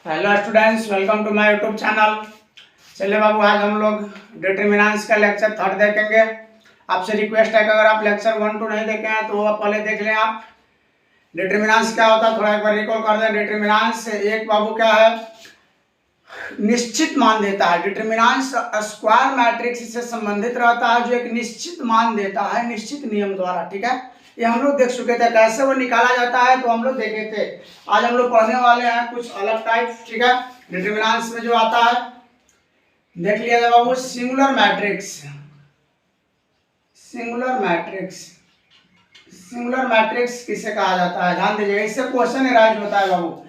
Hello students, welcome to my YouTube channel. चलिए बाबू, आज हम लोग डिटरमिनेंट्स का लेक्चर 3 देखेंगे। आपसे रिक्वेस्ट है कि अगर आप लेक्चर 1 2 नहीं देखे हैं तो आप पहले देख लें। आप डिटरमिनेंट्स क्या होता है थोड़ा एक बार रिकॉल कर दें। डिटरमिनेंट्स एक बाबू क्या है, निश्चित मान देता है। डिटरमिनेंट्स स्क्वायर मैट्रिक्स से संबंधित रहता है जो एक निश्चित मान देता है निश्चित नियम द्वारा। ठीक है, ये हम लोग देख चुके थे कैसे वो निकाला जाता है, तो हम लोग देखे थे। आज हम लोग पढ़ने वाले हैं कुछ अलग टाइप। ठीक है, डिटरमिनेंट्स में जो आता है देख लिया जाए बाबू, singular matrix. Singular matrix, singular matrix किसे कहा जाता है, ध्यान दीजिएगा, इससे क्वेश्चन एराइज होता है बाबू।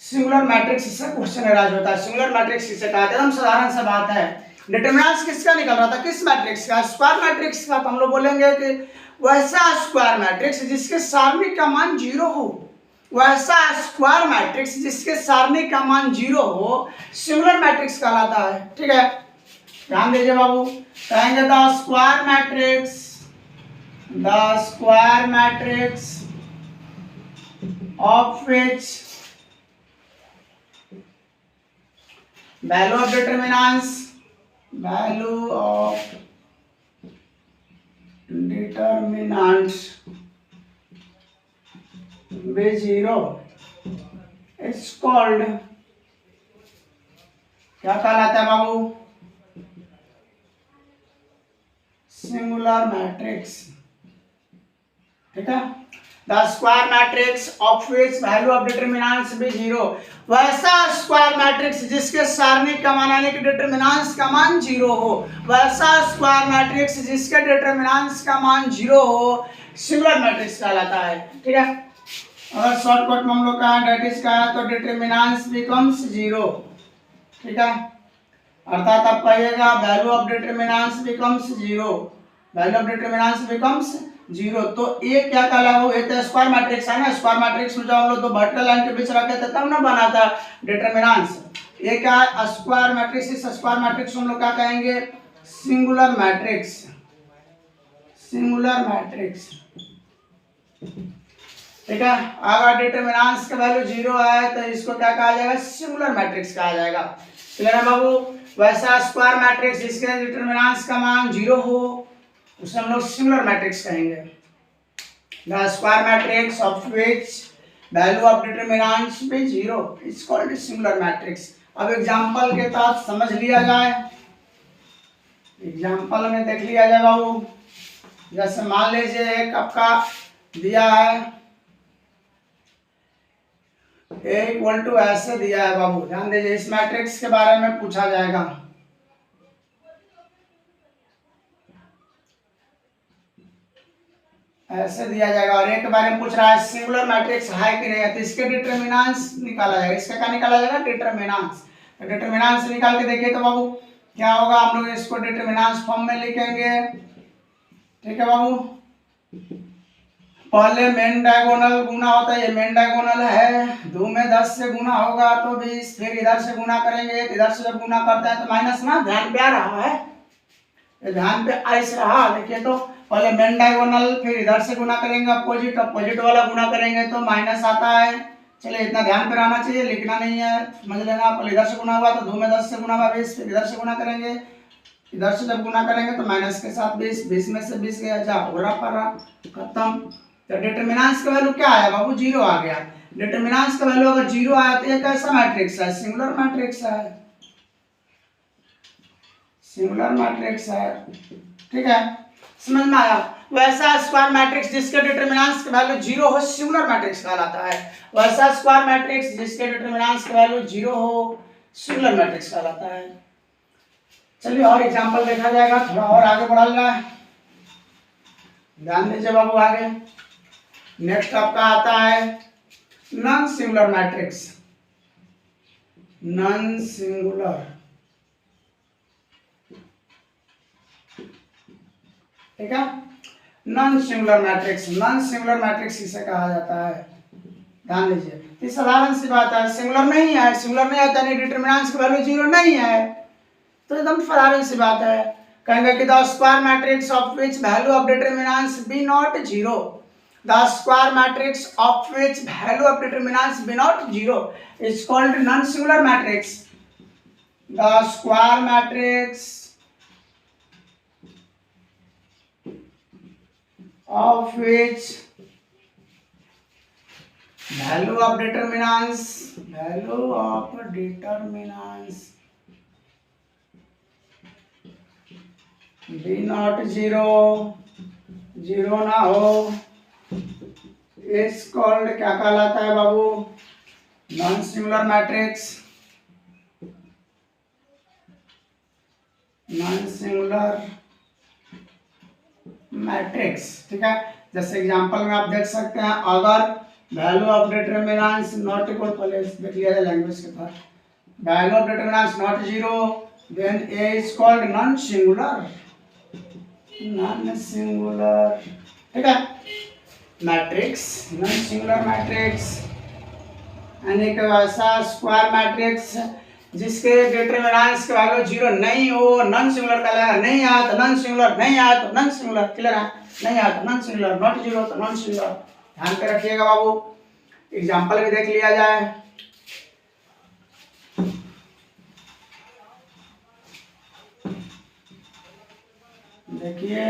सिंगुलर मैट्रिक्स इससे क्वेश्चन एराइज होता है। सिंगुलर मैट्रिक्स किसे कहा जाता है, एकदम साधारण सा बात है। डिटरमिनेंट्स किसका निकल रहा था, किस मैट्रिक्स का, स्क्वायर मैट्रिक्स का। तो हम लोग बोलेंगे कि वैसा स्क्वायर मैट्रिक्स जिसके सारणी का मान 0 हो, वैसा स्क्वायर मैट्रिक्स जिसके सारणी का मान 0 हो, सिंगुलर मैट्रिक्स कहलाता है। ठीक है, ध्यान दीजिए बाबू, कहेंगे the square matrix, the square matrix of which value of determinants, value of determinants be 0 is called, क्या कहलाता है बाबू, सिंगुलर मैट्रिक्स। ठीक है, the square matrix of which value of determinants भी 0, वैसा स्क्वायर मैट्रिक्स जिसके सारणी का मान यानी कि डिटरमिनेंट्स का मान 0 हो, वैसा स्क्वायर मैट्रिक्स जिसके डिटरमिनेंट्स का मान 0 हो, सिंगुलर मैट्रिक्स कहलाता है। ठीक है, अगर शॉर्टकट में हम लोग का डेट इज का है तो डिटरमिनेंट्स बिकम्स 0। ठीक है, अर्थात आप कहिएगा value of determinants becomes 0, value of determinants becomes 0। तो ये क्या कहलाएगा, वो तो स्क्वायर मैट्रिक्स है ना। स्क्वायर मैट्रिक्स में जब हम लोग दो वर्टिकल लाइन के बीच रखे थे तब ना बना था डिटरमिनेंट्स। ये क्या है, स्क्वायर मैट्रिक्स। इस स्क्वायर मैट्रिक्स हम लोग क्या कहेंगे, सिंगुलर मैट्रिक्स, सिंगुलर मैट्रिक्स। ठीक है, अगर डिटरमिनेंट्स का वैल्यू 0 है तो इसको क्या कहा जाएगा, सिंगुलर मैट्रिक्स कहा जाएगा। क्लियर है बाबू, वैसा स्क्वायर मैट्रिक्स जिसके डिटरमिनेंट्स का मान 0 हो उसे हम लोग सिंगुलर मैट्रिक्स कहेंगे। The square matrix of which value of determinants भी 0 इज कॉल्ड सिंगुलर मैट्रिक्स। अब एग्जांपल के तहत समझ लिया जाए, एग्जांपल में देख लिया जाए बाबू। जैसे मान लीजिए एक आपका दिया है a इक्वल टू ऐसे दिया है बाबू, ध्यान दीजिए, इस मैट्रिक्स के बारे में पूछा जाएगा। ऐसे दिया जाएगा और एक के बारे में पूछ रहा है सिंगुलर मैट्रिक्स है कि नहीं है, तो इसके डिटरमिनेंट्स निकाला जाएगा। इसका क्या निकाला जाएगा, डिटरमिनेंट्स। तो डिटरमिनेंट्स निकाल के देखिए तो बाबू क्या होगा, हम लोग इसको डिटरमिनेंट्स फॉर्म में लिखेंगे। ठीक है बाबू, पहले मेन डायगोनल गुना होता है, ये मेन डायगोनल है, 2 में 10 से गुना होगा तो 20, फिर इधर से गुना करेंगे, इधर से जब गुना करते हैं तो माइनस ना, ध्यान पे आ रहा है, ध्यान पे आइस रहा। देखिए तो पहले मेन डायगोनल, फिर इधर से गुना करेंगे अपोजिट, अपोजिट वाला गुना करेंगे तो माइनस आता है। चलिए इतना ध्यान पे रहना चाहिए, लिखना नहीं है, समझ लेना। पहले इधर से गुना हुआ तो 2 में 10 से गुना हुआ 20, फिर इधर से गुना करेंगे, इधर से जब गुना करेंगे तो माइनस के साथ 20, 20 में से 20 गया, जा हो पड़ा, खत्म। तो डिटरमिनेंट्स का वैल्यू क्या आया बाबू, 0 आ गया। डिटरमिनेंट्स का वैल्यू अगर 0 आया तो ये कैसा मैट्रिक्स है, सिंगुलर मैट्रिक्स है, सिंगुलर मैट्रिक्स है। ठीक है, समझ में आया। वैसा स्क्वायर मैट्रिक्स जिसके डिटरमिनेंट्स का वैल्यू 0 हो, सिंगुलर मैट्रिक्स कहलाता है। वैसा स्क्वायर मैट्रिक्स जिसके डिटरमिनेंट्स का वैल्यू 0 हो, सिंगुलर मैट्रिक्स कहलाता है। चलिए और एग्जांपल देखा जाएगा, थोड़ा और आगे बढ़ा जाए, ध्यान दीजिए बाबू। आगे नेक्स्ट आपका आता है non singular matrix, non singular. ठीक है, non singular matrix, non singular matrix इसे कहा जाता है। ध्यान दीजिए, ये साधारण सी बात है, सिंगुलर नहीं है, सिंगुलर नहीं आता, नहीं डिटरमिनेंट्स की वैल्यू 0 नहीं है, तो एकदम साधारण सी बात है। कहेंगे कि the square matrix of which value of determinants be not 0, The square matrix of which value of determinants be not zero is called non-singular matrix. The square matrix of which value of determinants be not zero ना हो is called क्या कहलाता है बाबू? Non singular matrix. ठीक है, जैसे example में आप देख सकते हैं, अगर value of determinants not equal, पहले देख लिया जाए लैंग्वेज के साथ, value of determinants not zero, then A is called non singular. ठीक है, मैट्रिक्स नॉन सिंगुलर मैट्रिक्स यानी कि वैसा स्क्वायर मैट्रिक्स जिसके डिटरमिनेंट्स की वैल्यू जीरो नहीं हो, नॉन सिंगुलर कहलाएगा। नहीं आया तो नॉन सिंगुलर, नहीं आया तो नॉन सिंगुलर। क्लियर है? नहीं आया तो नॉन सिंगुलर, नॉट जीरो तो नॉन सिंगुलर। ध्यान पे रखिएगा बाबू। एग्जांपल भी देख लिया जाए। देखिए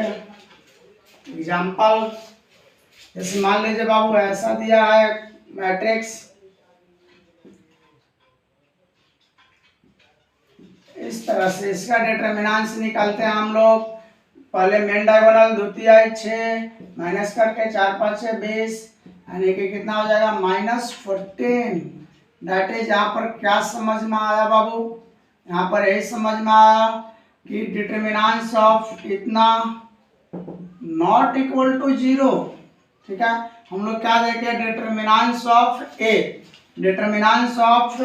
एग्जांपल, जैसे मान लीजिए बाबू ऐसा दिया है मैट्रिक्स, इस तरह से इसका डिटरमिनेंट्स निकालते हैं हम लोग। पहले मेन डायगोनल द्वितीय 6 माइनस करके 4 5 6 20 यानी कि कितना हो जाएगा -14। दैट इज, यहाँ पर क्या समझ में आया बाबू? यहाँ पर यही समझ में आया कि डिटरमिनेंट्स ऑफ इतना नॉट इक्वल टू जीरो। ठीक है, हम लोग क्या देखे? Determinants of A, determinants of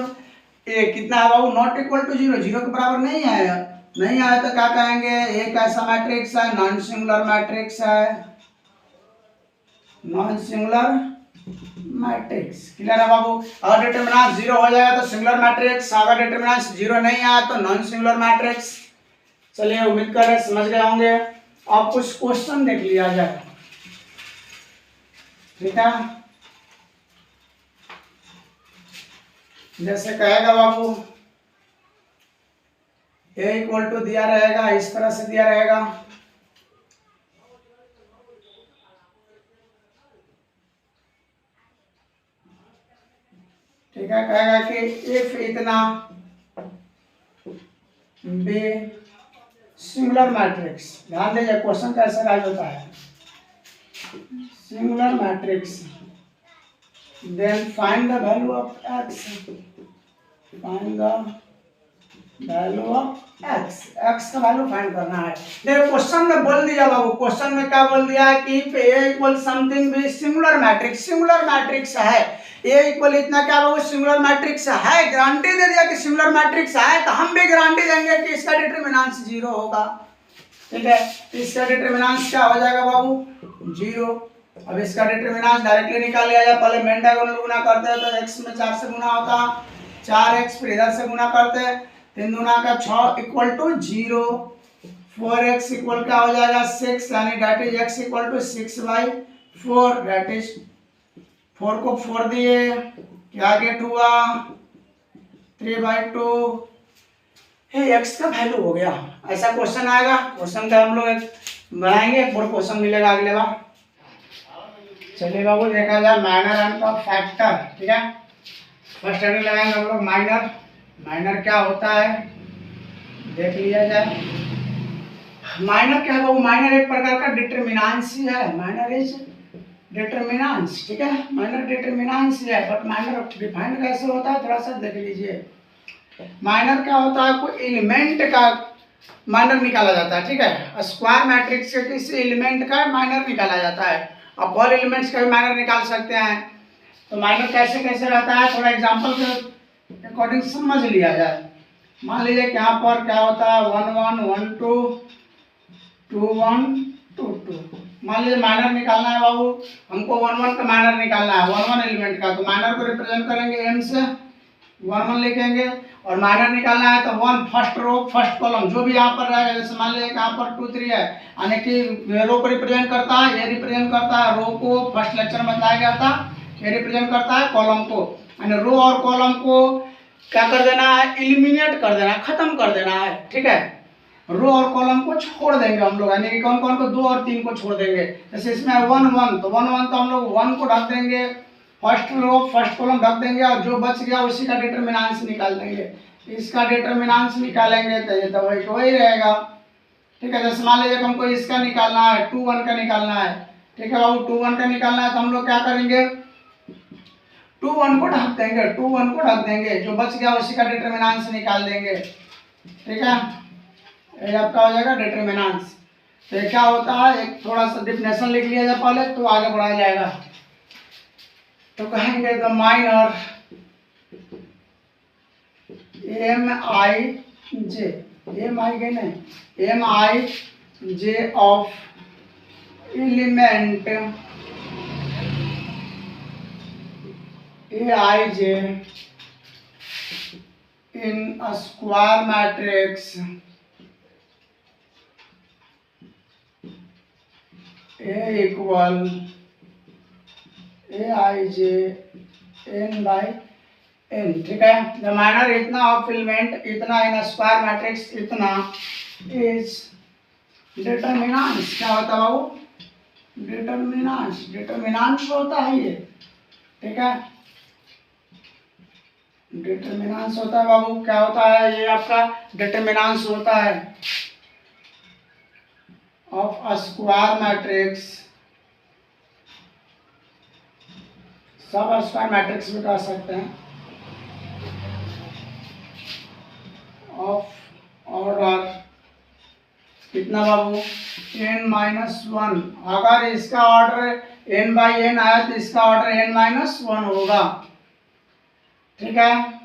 A कितना है बाबू? Not equal to zero, zero के बराबर नहीं आया। नहीं आया तो क्या कहेंगे? एक ऐसा मैट्रिक्स है, नॉन सिंगुलर मैट्रिक्स है, नॉन सिंगुलर मैट्रिक्स। क्लियर है बाबू? अगर डिटरमिनेंट जीरो हो जाएगा तो सिंगुलर मैट्रिक्स, अगर डिटरमिनेंट जीरो नहीं आया तो नॉन सिंगुलर मैट्रिक्स। चलिए, उम्मीद कर रहे समझ गए होंगे। अब कुछ क्वेश्चन देख लिया जाए। ठीक है, जैसे कहेगा बाबू ए इक्वल टू दिया रहेगा, इस तरह से दिया रहेगा। ठीक है, कहेगा कि इफ इतना बी सिंगुलर मैट्रिक्स। ध्यान दीजिए क्वेश्चन कैसे राइज होता है। Singular matrix, then find the value of x. Find the value of x, x का वैल्यू फाइंड करना है। देखो क्वेश्चन में बोल दिया बाबू, क्वेश्चन में क्या बोल दिया है कि ए इक्वल समथिंग भी सिंगुलर मैट्रिक्स, सिंगुलर मैट्रिक्स है। ए इक्वल इतना क्या बाबू? सिंगुलर मैट्रिक्स है। गारंटी दे दिया कि सिंगुलर मैट्रिक्स है, तो हम भी गारंटी देंगे कि इसका डिटरमिनेंट्स जीरो होगा। ठीक है, इसका डिटरमिनेंट्स क्या हो जाएगा बाबू? जीरो। अब इसका डिटरमिनेंट्स डायरेक्टली निकाल लिया जाए। पहले मेन डायगोनल गुना करते हैं तो x में 4 से गुना होता, 4x, फिर इधर से गुना करते हैं, 3 दूना का 6 इक्वल टू 0, 4x इक्वल क्या हो जाएगा 6, यानी that is x equal to 6/4, that is 4 को 4 दिए, क्या गेट हुआ 3/2। x का वैल्यू हो गया। ऐसा क्वेश्चन आएगा, क्वेश्चन का हम लोग बनाएंगे, और क्वेश्चन मिलेगा अगले बार। चलिए बाबू, देखा जाए माइनर एंड का फैक्टर। ठीक है, फर्स्ट हेडिंग लगाएंगे हम लोग माइनर। माइनर क्या होता है देख लिया जाए। माइनर क्या है बाबू? माइनर एक प्रकार का डिटरमिनेंट्स ही है। Minor is determinants. ठीक है, माइनर डिटरमिनेंट्स है, बट माइनर डिफाइंड कैसे होता है थोड़ा सा देख लीजिए। माइनर क्या होता है? कोई एलिमेंट का माइनर निकाला जाता है। ठीक है, स्क्वायर मैट्रिक्स से किसी एलिमेंट का माइनर निकाला जाता है। अब ऑल एलिमेंट्स का भी माइनर निकाल सकते हैं। तो माइनर कैसे कैसे रहता है, थोड़ा एग्जांपल के अकॉर्डिंग समझ लिया जाए। मान लीजिए कि यहाँ पर क्या होता है 1 1 1 2 2 1 2 2। मान लीजिए माइनर निकालना है बाबू, हमको 1 1 का माइनर निकालना है, 1 1 एलिमेंट का। तो माइनर को रिप्रेजेंट करेंगे m से, वन वन लिखेंगे और माइनर निकालना है तो one first row first column जो भी यहाँ पर रहेगा, जैसे मान लीजिए यहाँ पर 2 3 है, यानी कि रो को रिप्रेजेंट करता है, ये रिप्रेजेंट करता है रो को, फर्स्ट लेक्चर में बताया गया था, ये रिप्रेजेंट करता है कॉलम को, यानी रो और कॉलम को क्या कर देना है, एलिमिनेट कर देना है, खत्म कर देना है, ठीक है। रो और कॉलम को छोड़ देंगे हम लोग, यानी कि कौन कौन को, 2 और 3 को छोड़ देंगे। जैसे इसमें 1 1 तो 1 1 तो हम लोग 1 को ढक देंगे, फर्स्ट रो फर्स्ट कॉलम ढक देंगे और जो बच गया उसी का डिटरमिनेंस निकाल देंगे, इसका डिटरमिनेंस निकालेंगे तो ये तो वही रहेगा, ठीक है। जैसे मान लीजिए हमको इसका निकालना है, 2 1 का निकालना है, ठीक है बाबू, 2 1 का निकालना है तो हम लोग क्या करेंगे, 2 1 को ढक देंगे, 2 1 को ढक देंगे, जो बच गया उसी का डिटरमिनेंस निकाल देंगे, ठीक है। ये आपका हो जाएगा डिटरमिनेंस। तो ये क्या होता है, एक थोड़ा सा डिफिनेशन लिख लिया जाए पहले तो आगे बढ़ाया जाएगा। तो कहेंगे the minor M I J of element Aij in a square matrix A equal Aij n by n, ठीक है। द माइनर इतना ऑफ एलिमेंट इतना इन स्क्वायर मैट्रिक्स इतना इज डिटरमिनेंस, क्या होता है बाबू, डिटरमिनेंस होता है ये, ठीक है। डिटरमिनेंस होता है बाबू, क्या होता है ये आपका डिटरमिनेंस होता है ऑफ अ स्क्वायर मैट्रिक्स, सब स्क्वायर मैट्रिक्स भी कह सकते हैं, ऑफ ऑर्डर कितना बाबू, n-1। अगर इसका ऑर्डर n बाई n आया तो इसका ऑर्डर n-1 होगा, ठीक है।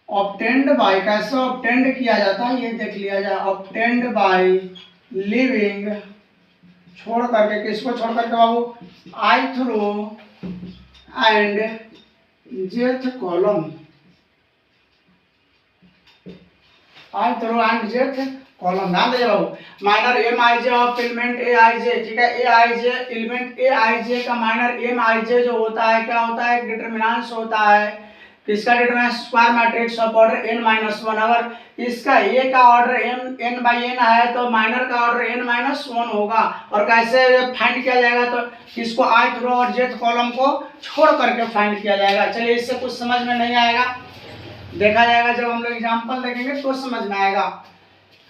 ऑब्टेन्ड बाय, कैसे ऑब्टेन्ड किया जाता है ये देख लिया जाए, ऑब्टेन्ड बाय लिविंग, छोड़ करके, किसको छोड़ करके बाबू, ith row and jth column, ith row and jth column. ध्यान दीजिए बाबू, minor M I J of element A I J, ठीक है। ए I J element A I जे का माइनर एम आई जे जो होता है क्या होता है, डिटरमिनेंस होता है, किसका determinants, square matrix of order n-1। अगर इसका ए का ऑर्डर n बाई n है तो माइनर का ऑर्डर n-1 होगा। और कैसे फाइंड किया जाएगा, तो इसको ith रो और jth कॉलम को छोड़ करके फाइंड किया जाएगा। चलिए, इससे कुछ समझ में नहीं आएगा, देखा जाएगा जब हम लोग एग्जांपल देखेंगे तो समझ में आएगा।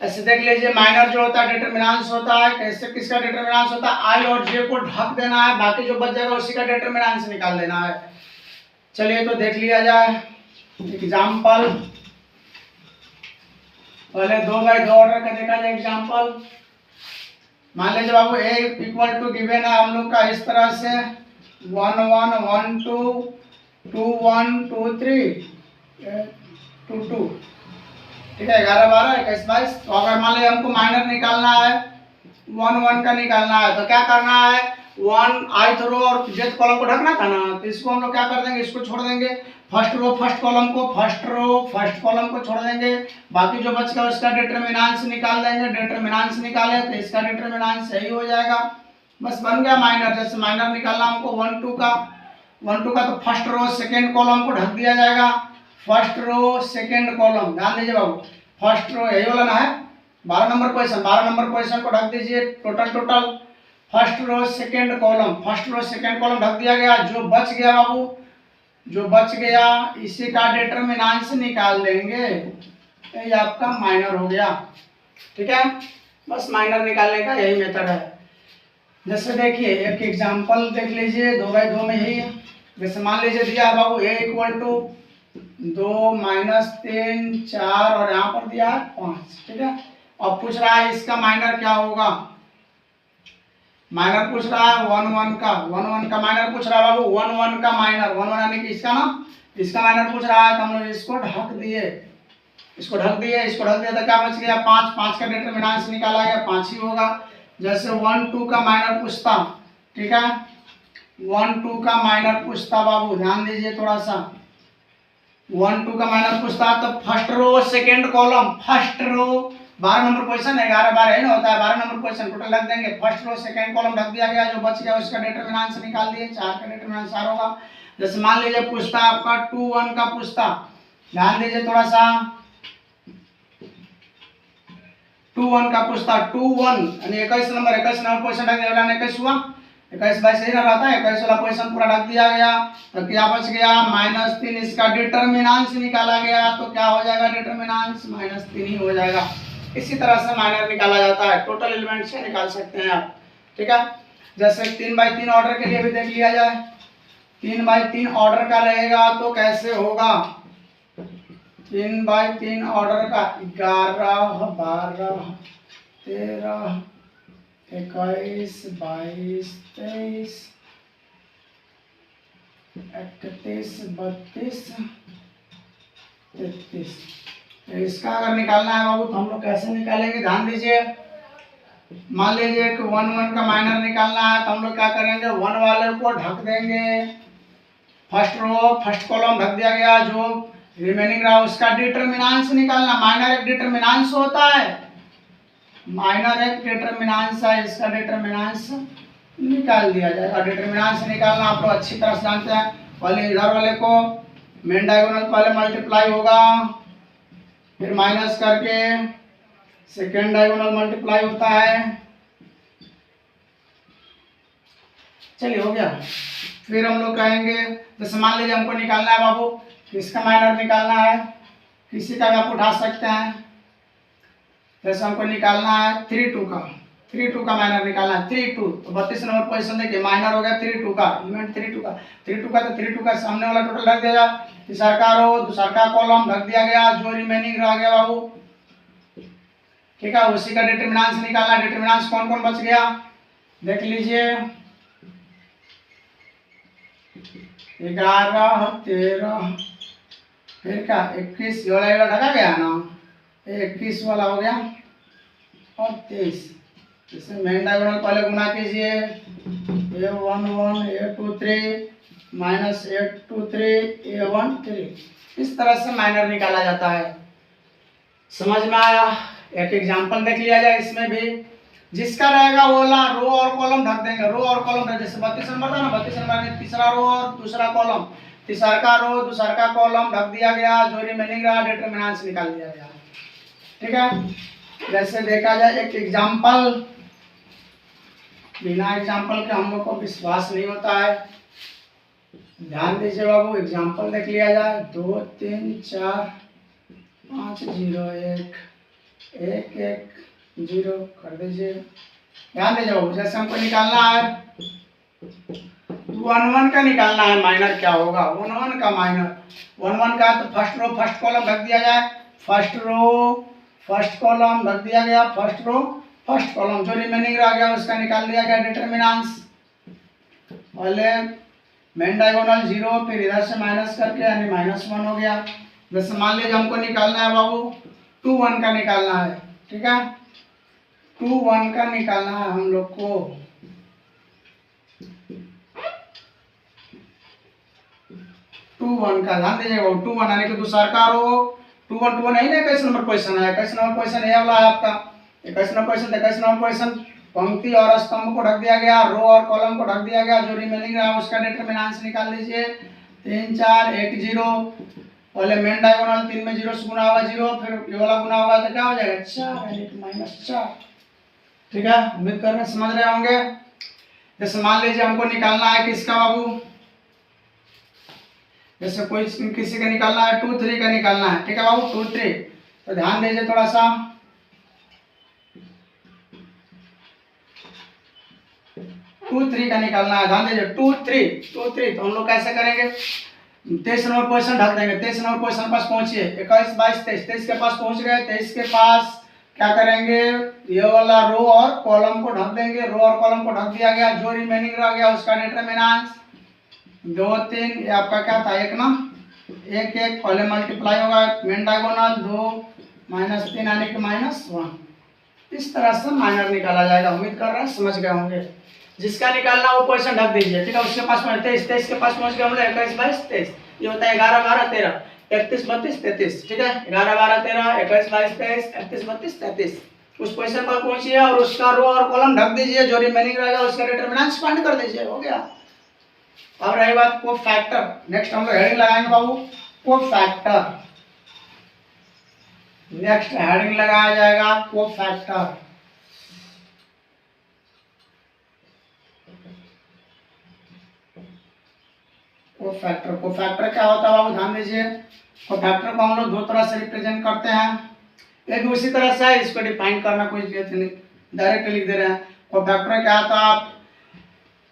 ऐसे देख लीजिए, माइनर जो होता है डिटरमिनेंस होता है, कैसे किसका डिटरमिनेंस होता है, आई और जे को ढक देना है, बाकी जो बच जाएगा उसी का डिटरमिनेंस निकाल देना है। चलिए तो देख लिया जाए एग्जांपल, पहले 2 बाई 2 ऑर्डर का देखा जाए एग्जांपल। मान लीजिए बाबू ए इक्वल टू गिवन है हम लोग का इस तरह से 1 1 1 2 2 1 2 3 2 2, ठीक है, 11 12 21 22। तो अगर मान लीजिए हमको माइनर निकालना है, 1 1 का निकालना है, तो क्या करना है, 1 ith रो और jth कॉलम को ढकना था ना, तो इसको हम लोग क्या कर देंगे, इसको छोड़ देंगे, फर्स्ट रो फर्स्ट कॉलम को, फर्स्ट रो फर्स्ट कॉलम को छोड़ देंगे, बाकी जो बच गया उसका डिटरमिनेंस निकाल देंगे। डिटरमिनेंस निकाले तो इसका डिटरमिनेंस सही हो जाएगा, बस बन गया माइनर। जैसे माइनर निकालना हमको 1 2 का, 1 2 का तो फर्स्ट रो सेकेंड कॉलम को ढक दिया जाएगा, फर्स्ट रो सेकेंड कॉलम। ध्यान दीजिए बाबू, फर्स्ट रो यही वाला ना है, 12 नंबर क्वेश्चन, 12 नंबर क्वेश्चन को ढक दीजिए, total first row second column, first row second column ढक दिया गया। जो बच गया बाबू, जो बच गया इसी का डिटरमिनेंस निकाल देंगे, ये आपका माइनर हो गया, ठीक है। बस माइनर निकालने का यही मेथड है। जैसे देखिए एक एग्जांपल देख लीजिए 2 बाई 2 में ही, जैसे मान लीजिए दिया है बाबू a इक्वल टू 2 -3 4 और यहाँ पर दिया है 5, ठीक है। अब पूछ रहा है इसका माइनर क्या होगा, माइनर पूछ रहा है 1 1 का, 1 1 का माइनर पूछ रहा है बाबू, 1 1 का माइनर, 1 1 यानी कि इसका ना, इसका माइनर पूछ रहा है तो हम लोग इसको ढक दिए, इसको ढक दिए तो क्या बच गया 5, 5 का डिटरमिनेंस निकाला गया 5 ही होगा। जैसे 1 2 का माइनर पूछता, ठीक है, 1 2 का माइनर पूछता बाबू, ध्यान दीजिए थोड़ा सा, 1 2 का माइनर पूछता है तो first row second column, first row 12 number question है, 11 12 है ना होता है 12 नंबर क्वेश्चन, टोटल रख देंगे। फर्स्ट रो सेकेंड कॉलम ढक दिया गया, जो बच गया उसका डिटरमिनेंट निकाल दिए, 4 का डिटरमिनेंट 4 होगा। जैसे मान लीजिए पूछता आपका 2 1 का पूछता, ध्यान दीजिए थोड़ा सा, 2 1 का पूछता 2 1 यानी 21 नंबर क्वेश्चन ढक दिया, 21 हुआ, 21 बाई सही ना रहता है, 21 वाला क्वेश्चन पूरा ढक दिया गया। तो क्या बच गया -3, इसका डिटरमिनेंट निकाला गया तो क्या हो जाएगा, डिटरमिनेंट -3 ही हो जाएगा। इसी तरह से माइनर निकाला जाता है, टोटल एलिमेंट से निकाल सकते हैं आप, ठीक है। जैसे 3/3 ऑर्डर के लिए भी देख लिया जाए, 3/3 ऑर्डर का रहेगा तो कैसे होगा, 3/3 ऑर्डर का 11 12 13 21 22 23 31 32 33। इसका अगर निकालना है बाबू तो हम लोग कैसे निकालेंगे, ध्यान दीजिए। मान लीजिए कि 1 1 का माइनर निकालना है तो हम लोग क्या करेंगे, 1 वाले को ढक देंगे, फर्स्ट रो फर्स्ट कॉलम ढक दिया गया, जो रिमेनिंग रहा उसका डिटरमिनेंट निकालना। माइनर एक डिटरमिनेंट होता है, माइनर एक डिटरमिनेंट है, इसका डिटरमिनेंट निकाल दिया जाएगा। डिटरमिनेंट निकालना आप लोग अच्छी तरह से जानते हैं। पहले इधर वाले को मेन डायगोनल पहले मल्टीप्लाई होगा, फिर माइनस करके सेकेंड डायगोनल मल्टीप्लाई होता है, चलिए हो गया। फिर हम लोग कहेंगे जैसे मान लीजिए हमको निकालना है बाबू, किसका माइनर निकालना है, किसी का भी आप उठा सकते हैं। जैसे हमको निकालना है 3 2 का माइनर निकालना है, 3 2 तो 32 नंबर पोजीशन देखिए, माइनर हो गया 3 2 का, एलिमेंट 3 2 का, 3 2 का तो 3 2 का सामने वाला टोटल रख देगा, तीसरा का रो दूसरा का कॉलम ढक दिया गया, जो रिमेनिंग रह गया बाबू, ठीक है, उसी का डिटरमिनेंट निकालना। डिटरमिनेंट कौन कौन बच गया देख लीजिए, 11 13 फिर क्या 21 वाला ढका गया ना, 21 वाला हो गया और 23। इसमें मेन डायगोनल पहले गुना कीजिए, a1 1 a2 3 -8 2 3 a1 3। इस तरह से माइनर निकाला जाता है। समझ में आया? एक एग्जांपल देख लिया जाए इसमें भी, जिसका रहेगा वो वाला रो और कॉलम ढक देंगे, रो और कॉलम जैसे 32 नंबर था ना, 32 नंबर में तीसरा रो और दूसरा कॉलम, तीसरा का रो दूसरा का कॉलम ढक दिया गया, जो रिमेनिंग रहा डिटरमिनेंट निकाल दिया गया, ठीक है। जैसे देखा जाए एक एग्जांपल, बिना एग्जांपल के हम लोग को विश्वास नहीं होता है, ध्यान दीजिए बाबू। एग्जांपल देख लिया जाए, 2 3 4 5 0 1 1 1 0 कर दीजिए, ध्यान दीजिए बाबू। जैसे हमको निकालना है 1 1 का निकालना है, माइनर क्या होगा 1 1 का माइनर, 1 1 का तो फर्स्ट रो फर्स्ट कॉलम ढक दिया जाए, फर्स्ट रो फर्स्ट कॉलम ढक दिया गया, फर्स्ट रो फर्स्ट कॉलम, जो रिमेनिंग रह गया उसका निकाल दिया गया डिटरमिनेंट। पहले मेन डायगोनल 0 फिर इधर से माइनस करके यानी -1 हो गया। जैसे मान लीजिए हमको निकालना है बाबू 2 1 का निकालना है, ठीक है, 2 1 का निकालना है हम लोग को, 2 1 का ध्यान दीजिएगा, 2 1 यानी कि दूसरा का रो 2 1 2 1 नहीं ना, 21 नंबर क्वेश्चन है, 21 नंबर क्वेश्चन ये वाला है आपका, 21 नंबर क्वेश्चन पंक्ति और स्तंभ को ढक दिया गया, रो और कॉलम को ढक दिया गया, जो रिमेनिंग रहा उसका डिटरमिनेंट निकाल लीजिए। 3 4 1 0, पहले मेन डायगोनल 3 में 0 से गुना होगा 0, फिर ये वाला गुना होगा तो क्या हो जाएगा 4 यानी कि -4, ठीक है। उम्मीद कर रहे हैं समझ रहे होंगे। जैसे मान लीजिए हमको निकालना है किसका बाबू, जैसे कोई किसी का निकालना है 2 3 का निकालना है, ठीक है बाबू 2 3, तो ध्यान दीजिए थोड़ा सा, 2 3 का निकालना है, ध्यान दीजिए 2 3 तो हम लोग कैसे करेंगे, 23 नंबर क्वेश्चन ढक देंगे, 23 नंबर क्वेश्चन पास पहुंचिए, 21 22 23, 23 के पास पहुंच गए, 23 के पास क्या करेंगे, ये वाला रो और कॉलम को ढक देंगे, रो और कॉलम को ढक दिया गया, जो रिमेनिंग रह गया उसका डिटरमिनेंट 2 3, ये आपका क्या था 1 ना, 1 1 पहले मल्टीप्लाई होगा मेन डायगोनल 2 -3 यानी कि -1। इस तरह से माइनर निकाला जाएगा। उम्मीद कर रहे हैं समझ गए होंगे। जिसका निकालना वो क्वेश्चन ढक दीजिए, ठीक है। उसके पास 23 23 के पास पहुंच गए हम लोग, 21 22 23, ये होता है 11 12 13, 31 32 33, ठीक है, 11 12 13 21 22 23 31 32 33, उस पोजीशन पर पहुंचिए और उसका रो और कॉलम ढक दीजिए, जो रिमेनिंग रहेगा उसका डिटरमिनेंट्स फाइंड कर दीजिए, हो गया। अब रही बात को फैक्टर, नेक्स्ट हम लोग हेडिंग लगाएंगे बाबू को फैक्टर, नेक्स्ट हेडिंग लगाया जाएगा को फैक्टर। को फैक्टर क्या होता है बाबू, ध्यान दीजिए। को फैक्टर को हम लोग दो तरह से रिप्रेजेंट करते हैं, एक उसी तरह से है, इसको डिफाइन करना कोई जरूरत नहीं, डायरेक्ट लिख दे रहे हैं। को फैक्टर क्या होता है, आप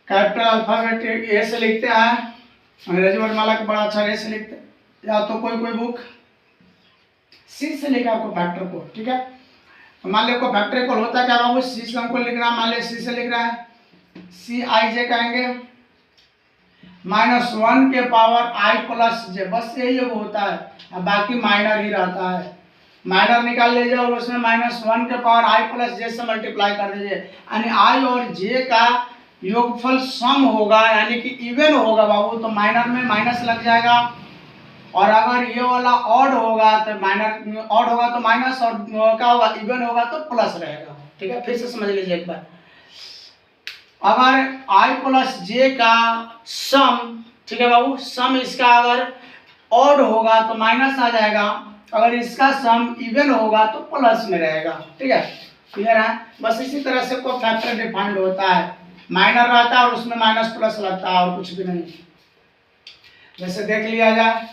कैपिटल अल्फाबेट ए से लिखते हैं, अंग्रेजी वर्णमाला के बड़ा अच्छा ए से लिखते हैं, या तो कोई कोई बुक सी से लिखा को फैक्टर को, ठीक है। मान लो को फैक्टर को होता है क्या बाबू, सी से हमको लिख रहा है, मान लो सी से लिख रहा है, सी आई जे कहेंगे, -1 के पावर आई प्लस जे, बस यही वो होता है, अब बाकी माइनर ही रहता है, माइनर निकाल लीजिए और उसमें -1 के पावर आई प्लस जे से मल्टीप्लाई कर दीजिए, यानी आई और जे का योगफल सम होगा, यानी कि इवन होगा बाबू, तो माइनर में माइनस लग जाएगा, और अगर ये वाला ऑड होगा तो माइनर, ऑड होगा तो माइनस, और क्या होगा इवन होगा तो प्लस रहेगा, ठीक है। फिर से समझ लीजिए एक बार, अगर i प्लस जे का सम, ठीक है बाबू, सम इसका अगर ऑड होगा तो माइनस आ जाएगा, अगर इसका सम इवन होगा तो प्लस में रहेगा, ठीक है, क्लियर है। बस इसी तरह से को फैक्टर डिफाइंड होता है, माइनर रहता है और उसमें माइनस प्लस लगता है और कुछ भी नहीं। जैसे देख लिया जाए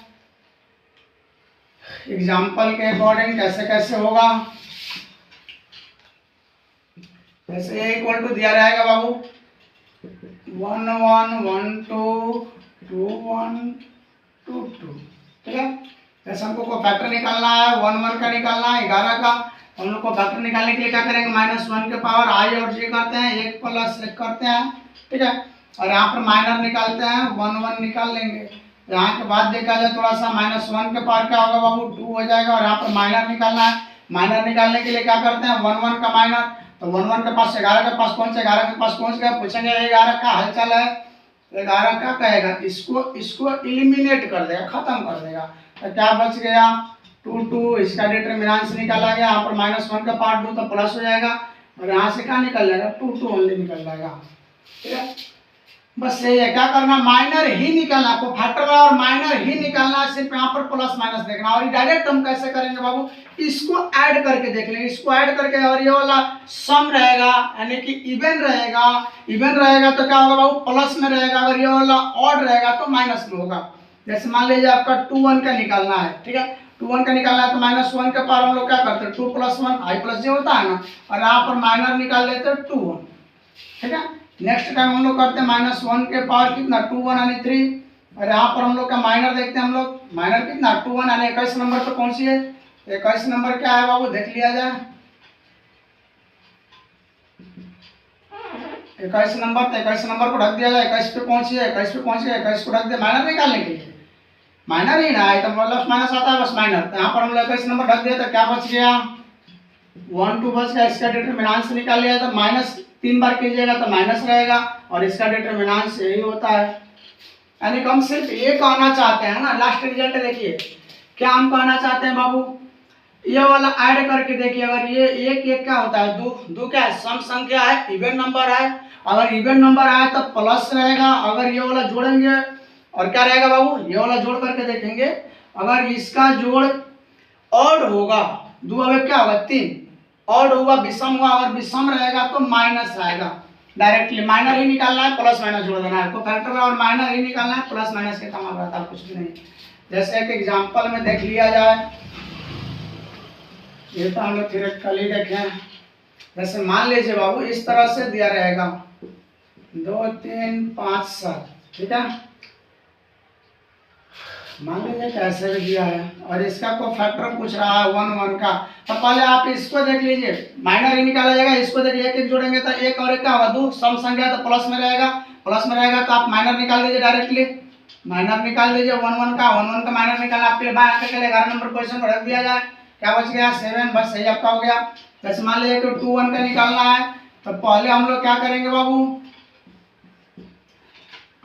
एग्जाम्पल के अकॉर्डिंग कैसे कैसे होगा, जैसे ए इक्वल टू दिया रहेगा बाबू 1 1 1 2 2 1 2 2, ठीक है। जैसे हमको को फैक्टर निकालना है, 1 1 का निकालना है 11 का, हम लोग को फैक्टर निकालने के लिए क्या करेंगे, -1 के पावर आई और जे करते हैं, 1 प्लस 1 करते हैं, ठीक है, और यहाँ पर माइनर निकालते हैं, 1 1 निकाल लेंगे। यहाँ के बाद देखा जाए थोड़ा सा, -1 के पावर क्या होगा बाबू 2 हो जाएगा, और यहाँ पर माइनर निकालना है, माइनर निकालने के लिए क्या करते हैं 1 1 का माइनर, तो 1 1 के पास 11 के पास पहुंचे, 11 के पास पहुंच गया, पूछेंगे 11 का हालचाल है, 11 का कहेगा, इसको इलिमिनेट कर देगा, खत्म कर देगा, तो क्या बच गया 2 2, इसका डिटरमिनेंट निकाला गया, यहाँ पर -1 का पार्ट 2 तो प्लस हो जाएगा, और यहाँ से क्या निकल जाएगा 2 2 ओनली निकल जाएगा, ठीक है। बस यही है, क्या करना, माइनर ही निकालना, को फैक्टर और माइनर ही निकालना, सिर्फ यहाँ पर प्लस माइनस देखना, और डायरेक्ट हम कैसे करेंगे बाबू, इसको ऐड करके देख लेंगे, इसको ऐड करके, और ये वाला सम रहेगा यानी कि इवन रहेगा, इवन रहेगा तो क्या होगा बाबू प्लस में रहेगा, अगर ये वाला ऑड रहेगा तो माइनस में होगा। जैसे मान लीजिए आपका 2 1 का निकालना है, ठीक है, 2 1 का निकालना है तो -1 के पावर हम लोग क्या करते हैं 2 + 1 आई प्लस जे होता है ना, और यहाँ पर माइनर निकाल लेते हैं 2 1, ठीक है। नेक्स्ट टाइम हम लोग करते हैं -1 के पावर कितना 2 1 यानी 3, और यहाँ पर हम लोग का माइनर देखते हैं, हम लोग माइनर कितना 2 1 यानी 21 नंबर पे पहुंचिए, 21 नंबर क्या है बाबू देख लिया जाए, 21 नंबर, तो 21 नंबर को ढक दिया जाए, 21 पे पहुंचिए, 21 पे पहुंच गए, 21 को ढक दिया, माइनर निकालने के लिए, माइनर ही ना है तो प्लस माइनस आता है, बस माइनर, तो यहाँ पर हम लोग 21 नंबर ढक दिया, तो क्या बच गया 1 2 बच गया, इसका डिटरमिनेंट निकाल लिया, तो -3 बार कीजिएगा तो माइनस रहेगा, और इसका डिटरमिनेंट यही होता है, यानी हम सिर्फ ये कहना चाहते हैं ना, लास्ट रिजल्ट देखिए क्या हम कहना चाहते हैं बाबू, ये वाला ऐड करके देखिए, अगर ये एक एक क्या होता है 2 2 क्या है सम संख्या है, इवन नंबर है, अगर इवन नंबर आया तो प्लस रहेगा, अगर ये वाला जोड़ेंगे और क्या रहेगा बाबू, ये वाला जोड़ करके देखेंगे, अगर इसका जोड़ ऑड होगा 2 अब क्या होगा 3, ऑड होगा विषम होगा, अगर विषम रहेगा तो माइनस आएगा, डायरेक्टली माइनर ही निकालना है, प्लस माइनस जोड़ देना है, तो फैक्टर और माइनर ही निकालना है, प्लस माइनस के काम रहता है, कुछ भी नहीं। जैसे एक एग्जांपल में देख लिया जाए, ये तो हम लोग थियोरेटिकली देखें, जैसे मान लीजिए बाबू इस तरह से दिया रहेगा 2 3 5 7, ठीक है, मान लीजिए कैसे भी दिया है, और इसका को फैक्टर पूछ रहा है 1 1 का, तो पहले आप इसको देख लीजिए, माइनर ही निकाला जाएगा, इसको देखिए एक एक जोड़ेंगे तो एक और एक का होगा 2, सम संख्या तो प्लस में रहेगा, प्लस में रहेगा तो आप माइनर निकाल दीजिए, डायरेक्टली माइनर निकाल दीजिए 1 1 का माइनर निकालना, आपके बाहर के लिए 11 नंबर पोजीशन पर रख दिया जाए, क्या बच गया 7, बस सही आपका हो गया। जैसे मान लीजिए कि 2 1 का निकालना है, तो पहले हम लोग क्या करेंगे बाबू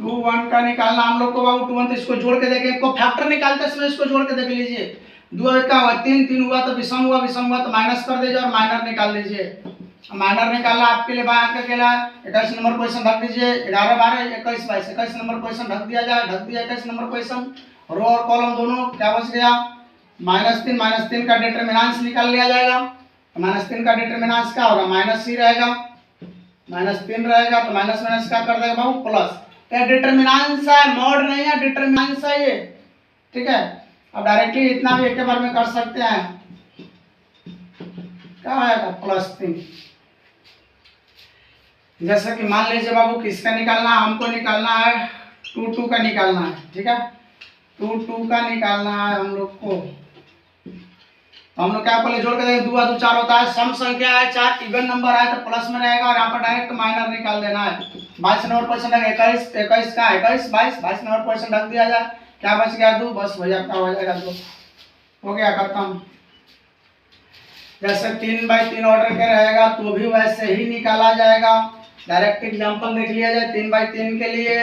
2 2 1 का निकालना हम लोग को बाबू। 2 1 तो इसको जोड़ के देखें, इसको फैक्टर निकालते समय इसको जोड़ के देख लीजिए। 2 1 का हुआ 3, 3 हुआ तो विषम हुआ, विषम हुआ तो माइनस कर दीजिए और माइनर निकाल लीजिए। माइनर निकालना आपके लिए बाहर का अकेला 21 नंबर क्वेश्चन ढक दीजिए। 11 12 21 22 21 नंबर क्वेश्चन ढक दिया जाए, ढक दिया 21 नंबर क्वेश्चन। रो और कॉलम दोनों क्या बच गया, -3 का डिटरमिनेंट निकाल लिया जाएगा। -3 का डिटरमिनेंट क्या होगा, -3 रहेगा, -3 रहेगा तो माइनस माइनस क्या कर देगा बाबू, प्लस। ये डिटरमिनेंट है, मॉड नहीं है, डिटरमिनेंट है ये, ठीक है। अब डायरेक्टली इतना भी एक बार में कर सकते हैं, क्या आएगा +3। जैसे कि मान लीजिए बाबू किसका निकालना है, हमको निकालना है 2 2 का निकालना है, ठीक है। 2 2 का निकालना है हम लोग को, तो हम लोग क्या पहले जोड़ के देखें, 2 2 4 होता है, सम संख्या है 4, इवन नंबर है तो प्लस में रहेगा और यहाँ पर डायरेक्ट माइनर निकाल देना है। 22 नंबर क्वेश्चन है 21 21 का 21 22 22 नंबर क्वेश्चन रख दिया जाए, क्या बच गया 2, बस हो जाएगा 2, हो गया खत्म। जैसे 3 बाई 3 ऑर्डर के रहेगा तो भी वैसे ही निकाला जाएगा। डायरेक्ट एग्जांपल देख लिया जाए 3 बाई 3 के लिए,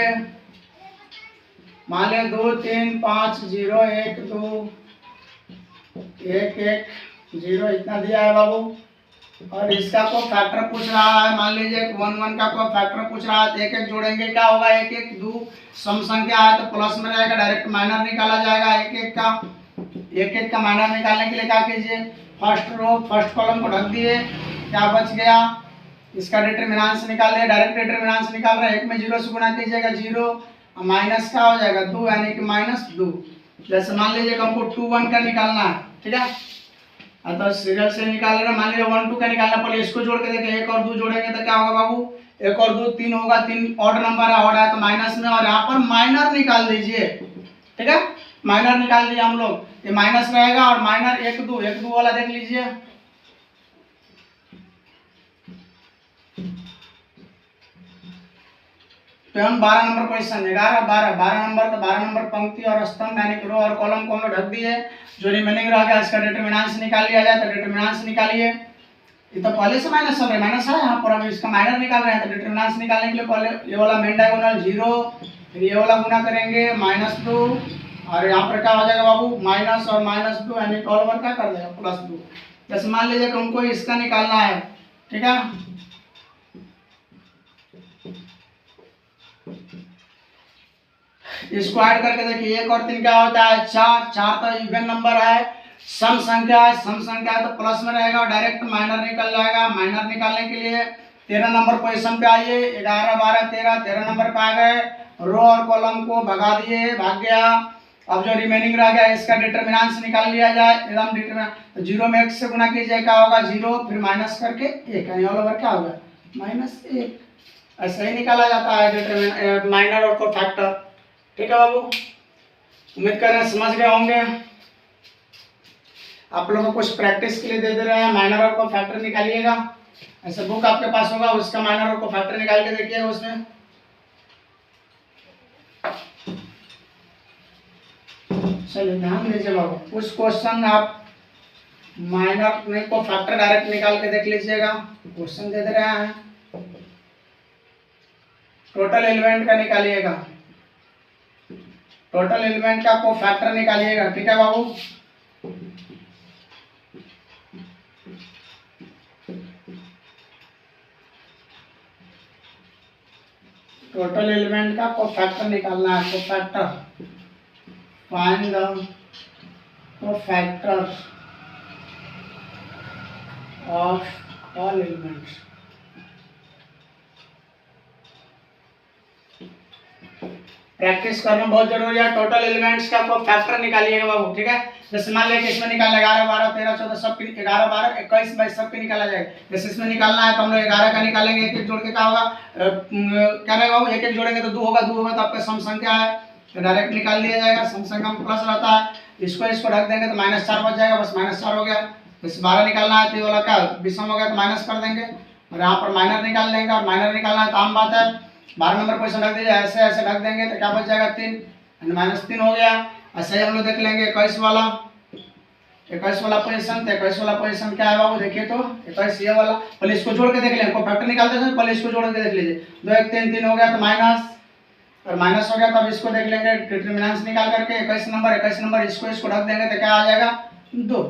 मान लिया 2 3 5 0 1 2 1 1 0 इतना दिया है बाबू। और इसका को फैक्टर पूछ रहा है, मान लीजिए 1 1 का को फैक्टर पूछ रहा है, 1 1 जोड़ेंगे क्या होगा, 1 1 2 सम संख्या है तो प्लस में रहेगा, डायरेक्ट माइनर निकाला जाएगा। 1 1 का माइनर निकालने के लिए क्या कीजिए, फर्स्ट रो फर्स्ट कॉलम को ढक दिए, क्या बच गया, इसका डिटरमिनेंट निकाल रहे, डायरेक्ट डिटरमिनेंट निकाल रहे हैं, 1 में 0 से गुणा कीजिएगा 0, माइनस क्या हो जाएगा 2, यानी कि -2। जैसे मान लीजिए हमको 2 1 का निकालना है, ठीक है, तो सीरियल से निकाल रहे हैं। मान लीजिए 1 2 का निकालना, पहले इसको जोड़ के देखें, 1 और 2 जोड़ेंगे तो क्या होगा बाबू, 1 और 2 3 होगा, 3 ऑड नंबर है, ऑड है तो माइनस में, और यहाँ पर माइनर निकाल दीजिए, ठीक है। माइनर निकाल दिया हम लोग, ये माइनस रहेगा और माइनर 1 2 वाला देख लीजिए, तो हम 12 नंबर क्वेश्चन 11 12 नंबर, तो 12 नंबर पंक्ति और स्तंभ यानी कि रो और कॉलम को हम लोग ढक दिए। जो रिमेनिंग रह गया इसका डिटरमिनेंट निकाल लिया जाए, तो डिटरमिनेंट निकालिए। ये तो पहले से माइनस चल रहा है, माइनस है यहाँ पर, अब इसका माइनर निकाल रहे हैं, तो डिटरमिनेंट निकालने के लिए पहले ये वाला मेन डायगोनल 0, फिर ये वाला गुना करेंगे -2, और यहाँ पर क्या हो जाएगा बाबू, माइनस और -2 यानी ऑल ओवर क्या कर देगा +2। जैसे मान लीजिए कि हमको इसका निकालना है, ठीक है, इसको ऐड करके देखिए 1 और 3 क्या होता है 4, 4 तो इवन नंबर है, सम संख्या है, सम संख्या है तो प्लस में रहेगा और डायरेक्ट माइनर निकल जाएगा। माइनर निकालने के लिए 13 नंबर पोजीशन पे आइए, 11 12 13 नंबर पे आ गए, रो और कॉलम को भगा दिए, भाग गया। अब जो रिमेनिंग रह गया इसका डिटरमिनेंट निकाल लिया जाए, एकदम डिटरमिनेंट, तो 0 में 1 से गुना कीजिए, क्या होगा 0, फिर माइनस करके 1 यानी ऑल ओवर क्या होगा -1। ऐसे ही निकाला जाता है डिटरमिनेंट माइनर और को फैक्टर, ठीक है बाबू। उम्मीद कर रहे हैं समझ गए होंगे। आप लोगों को कुछ प्रैक्टिस के लिए दे रहे हैं, माइनर और को फैक्टर निकालिएगा। ऐसे बुक आपके पास होगा, उसका माइनर और को फैक्टर निकाल के देखिएगा उसमें। चलिए ध्यान दीजिए बाबू, कुछ क्वेश्चन आप माइनर को फैक्टर डायरेक्ट निकाल के देख लीजिएगा। क्वेश्चन दे रहे हैं, टोटल एलिमेंट का निकालिएगा, टोटल एलिमेंट का को फैक्टर निकालिएगा, ठीक है बाबू। टोटल एलिमेंट का को फैक्टर निकालना है, को फैक्टर, फाइंड द को factor of all elements. Practice करना बहुत जरूरी है। टोटल एलिमेंट्स का को फैक्टर निकालिएगा बाबू, ठीक है। जैसे मान लिया कि इसमें निकालना 11 12 13 14 सब 11 12 21 22 सब के निकाला जाएगा। जैसे इसमें निकालना है तो हम लोग 11 का निकालेंगे, एक एक जोड़ के क्या होगा, क्या रहेगा बाबू, एक एक जोड़ेंगे तो 2 होगा, 2 होगा तो आपका सम संख्या है तो डायरेक्ट निकाल लिया जाएगा। सम संख्या में प्लस रहता है, इसको ढक देंगे तो -4 बच जाएगा, बस -4 हो गया। जैसे 12 निकालना है तो ये वाला क्या विषम हो गया तो माइनस कर देंगे, और यहाँ पर माइनर निकाल लेंगे, और माइनर निकालना है तो आम बात है 12 नंबर क्वेश्चन रख दीजिए, ऐसे ऐसे ढक देंगे तो क्या बच जाएगा 3 -3 हो गया। ऐसे ही हम लोग देख लेंगे 21 वाला पोजीशन, तो 21 वाला पोजीशन क्या है बाबू, देखिए तो 21 ये वाला, पहले इसको जोड़ के देख लेंगे, फैक्टर निकालते हैं पहले इसको जोड़ के देख लीजिए, 2 1 3 3 हो गया तो माइनस, और माइनस हो गया तब इसको देख लेंगे डिटरमिनेंट्स निकाल करके 21 नंबर इसको ढक देंगे तो क्या आ जाएगा 2।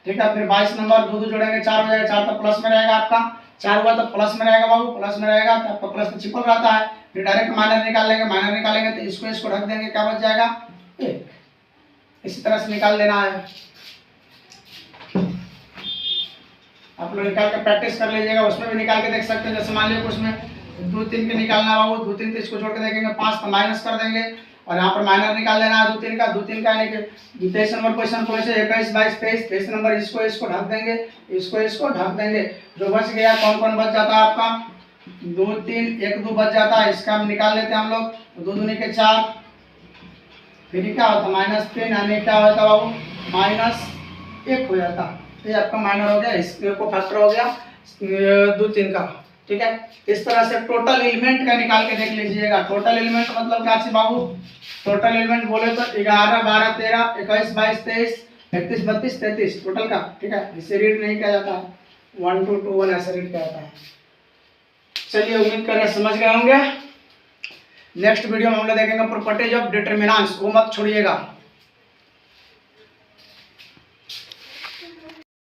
ठीक है, फिर 22 नंबर 2 जोड़ेंगे 4 हो जाएगा, 4 तो प्लस में रहेगा आपका, 4 हुआ तो प्लस में रहेगा बाबू, प्लस में रहेगा तो आपका प्लस तो छिपल रहता है। फिर डायरेक्ट माइनर निकाल लेंगे, माइनर निकालेंगे तो इसको ढक देंगे, क्या बच जाएगा 1। इसी तरह से निकाल लेना है। आप लोग निकाल के प्रैक्टिस कर लीजिएगा, उसमें भी निकाल के देख सकते हैं। जैसे मान लीजिए उसमें 2 3 के निकालना बाबू, 2 3 तो इसको जोड़ के देखेंगे 5 तो माइनस कर देंगे, और यहाँ पर माइनर निकाल लेना है 2 3 का, 2 3 का यानी कि 23 नंबर क्वेश्चन को ऐसे 21 22 23 23 नंबर इसको ढक देंगे, इसको ढक देंगे। जो बच गया कौन कौन बच जाता है आपका 2 3 1 2 बच जाता है, इसका हम निकाल लेते हैं हम लोग। 2 दूनी के 4, फिर क्या होता -3 यानी क्या होता बाबू -1 हो जाता। ये आपका माइनर हो गया, इसको फैक्टर हो गया 2 3 का। ठीक है, इस तरह से टोटल एलिमेंट का निकाल के देख लीजिएगा। टोटल एलिमेंट मतलब क्या चीज बाबू, टोटल एलिमेंट बोले तो 11 12 13 21 22 23 31 32 33 टोटल का। ठीक है, इसे रीड नहीं किया जाता है, 1 2 2 1 ऐसे रीड किया जाता है। चलिए, उम्मीद कर रहे समझ गए होंगे। नेक्स्ट वीडियो में हम लोग देखेंगे प्रॉपर्टीज ऑफ डिटरमिनेंट्स, वो मत छोड़िएगा।